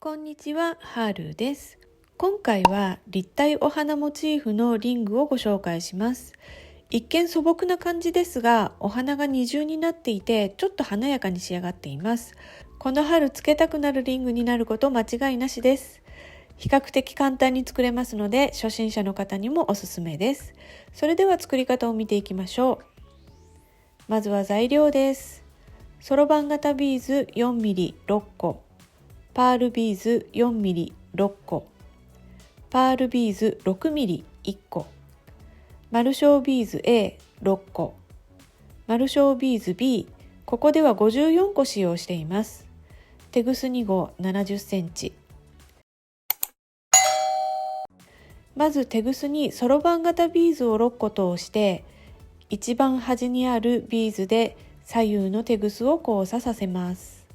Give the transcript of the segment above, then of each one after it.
こんにちは、ハールです。今回は立体お花モチーフのリングをご紹介します。一見素朴な感じですが、お花が二重になっていて、ちょっと華やかに仕上がっています。この春つけたくなるリングになること間違いなしです。比較的簡単に作れますので、初心者の方にもおすすめです。それでは作り方を見ていきましょう。まずは材料です。そろばん型ビーズ 4mm6 個、パールビーズ 4mm6 個、パールビーズ 6mm1 個、マルショービーズ A6 個、マルショービーズ B、ここでは54個使用しています。テグス2号70センチ。まずテグスにそろばん型ビーズを6個通して、一番端にあるビーズで左右のテグスを交差させます。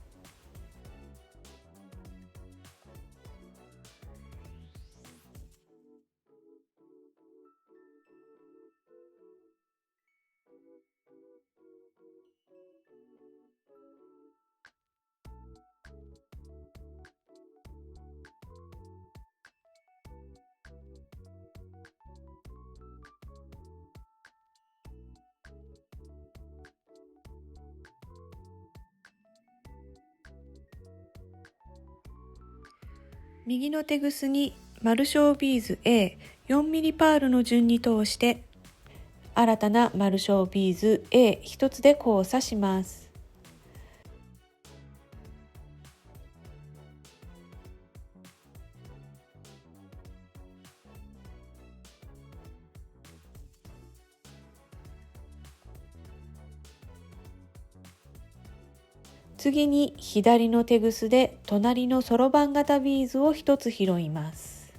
右のテグスにマルショービーズ A4mm パールの順に通して新たなマルショービーズ A1 つで交差します。次に左のテグスで隣のそろばん型ビーズを1つ拾います。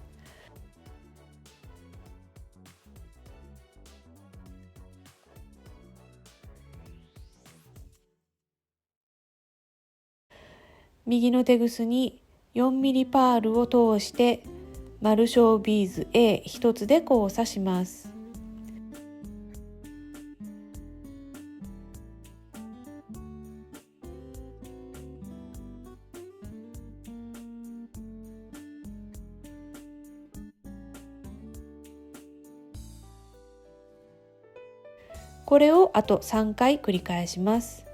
右のテグスに 4mm パールを通してマルショービーズ A1 つで交差します。これをあと3回繰り返します。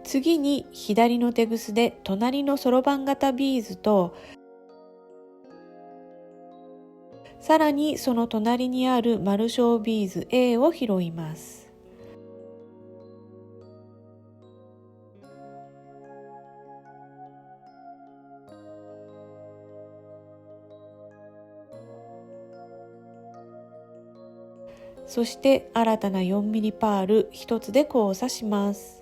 次に左のテグスで隣のそろばん型ビーズとさらにその隣にあるマルショービーズ A を拾います。そして新たな 4mm パール1つで交差します。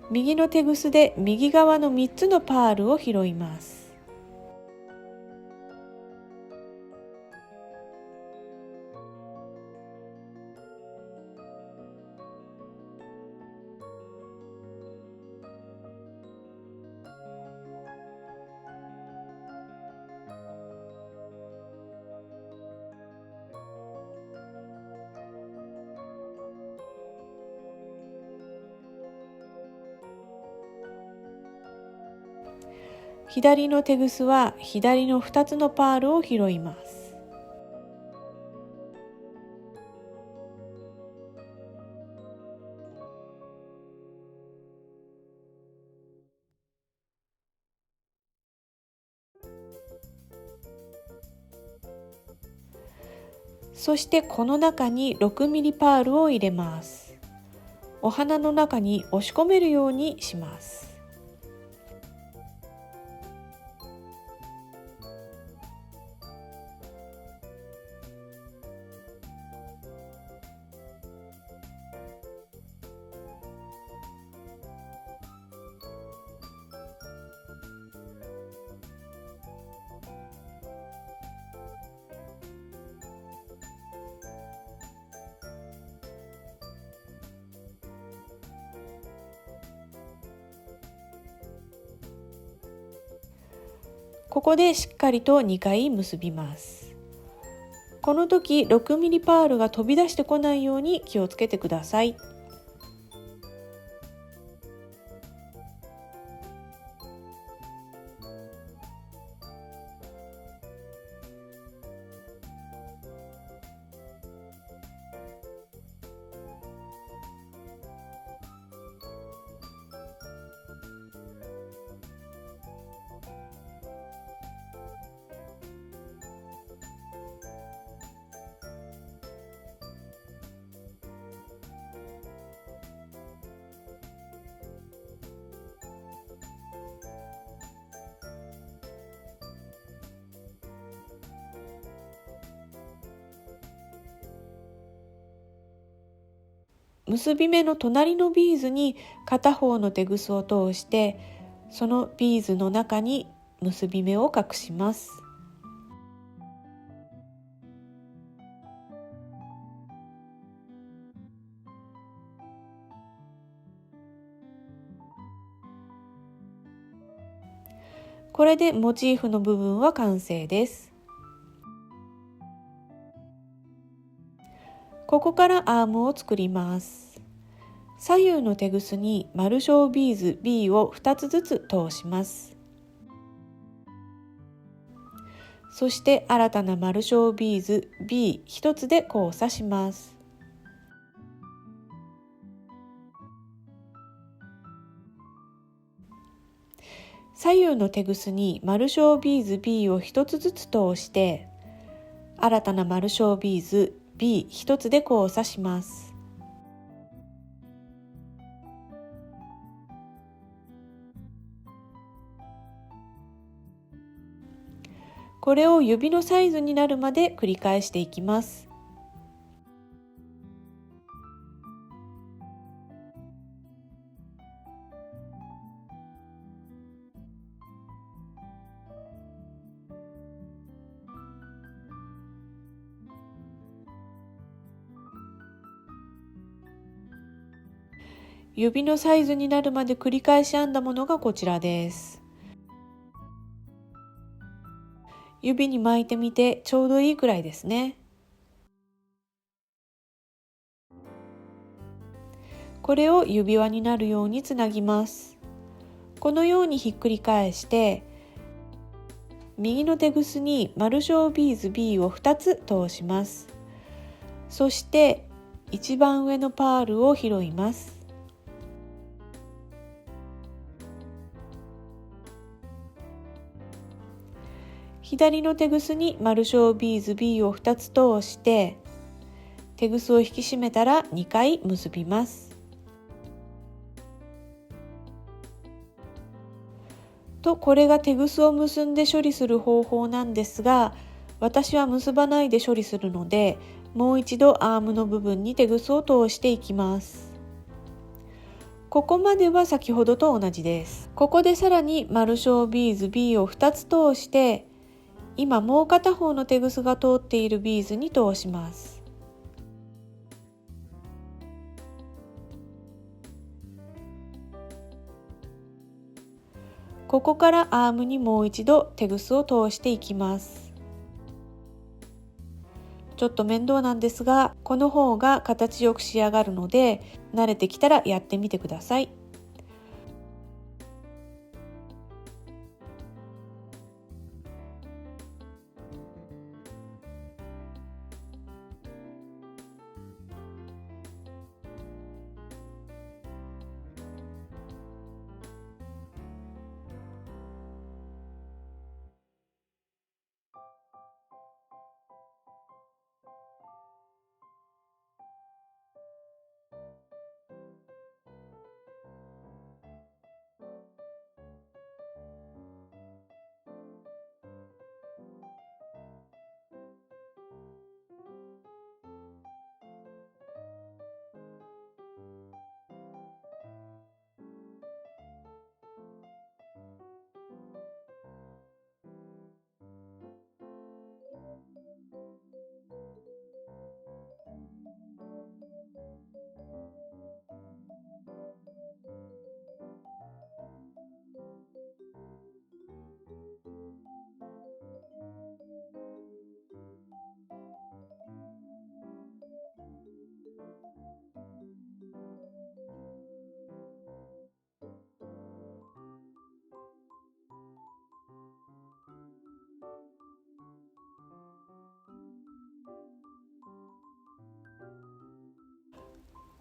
右のテグスで右側の3つのパールを拾います。左のテグスは左の2つのパールを拾います。そしてこの中に6ミリパールを入れます。お花の中に押し込めるようにします。ここでしっかりと2回結びます。この時6ミリパールが飛び出してこないように気をつけてください。結び目の隣のビーズに片方のテグスを通して、そのビーズの中に結び目を隠します。これでモチーフの部分は完成です。ここからアームを作ります。左右のテグスに丸小ビーズ B を2つずつ通します。そして新たな丸小ビーズ B1 つで交差します。左右のテグスに丸小ビーズ B を1つずつ通して、新たな丸小ビーズB1 つで交差します。これを指のサイズになるまで繰り返していきます。指のサイズになるまで繰り返し編んだものがこちらです。指に巻いてみてちょうどいいくらいですね。これを指輪になるようにつなぎます。このようにひっくり返して、右のテグスに丸小ビーズ B を2つ通します。そして一番上のパールを拾います。左のテグスに丸小ビーズ B を2つ通して、テグスを引き締めたら2回結びます。これがテグスを結んで処理する方法なんですが、私は結ばないで処理するので、もう一度アームの部分にテグスを通していきます。ここまでは先ほどと同じです。ここでさらに丸小ビーズ B を2つ通して、今もう片方のテグスが通っているビーズに通します。ここからアームにもう一度テグスを通していきます。ちょっと面倒なんですが、この方が形よく仕上がるので、慣れてきたらやってみてください。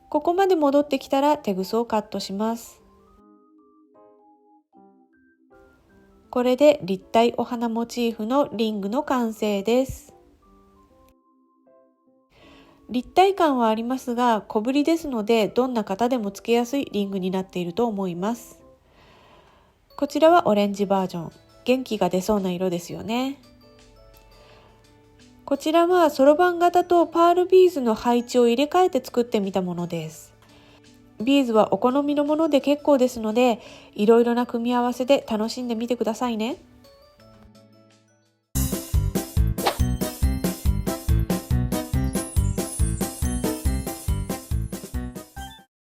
ここまで戻ってきたらテグスをカットします。これで立体お花モチーフのリングの完成です。立体感はありますが、小ぶりですので、どんな方でもつけやすいリングになっていると思います。こちらはオレンジバージョン。元気が出そうな色ですよね。こちらはそろばん型とパールビーズの配置を入れ替えて作ってみたものです。ビーズはお好みのもので結構ですので、いろいろな組み合わせで楽しんでみてくださいね。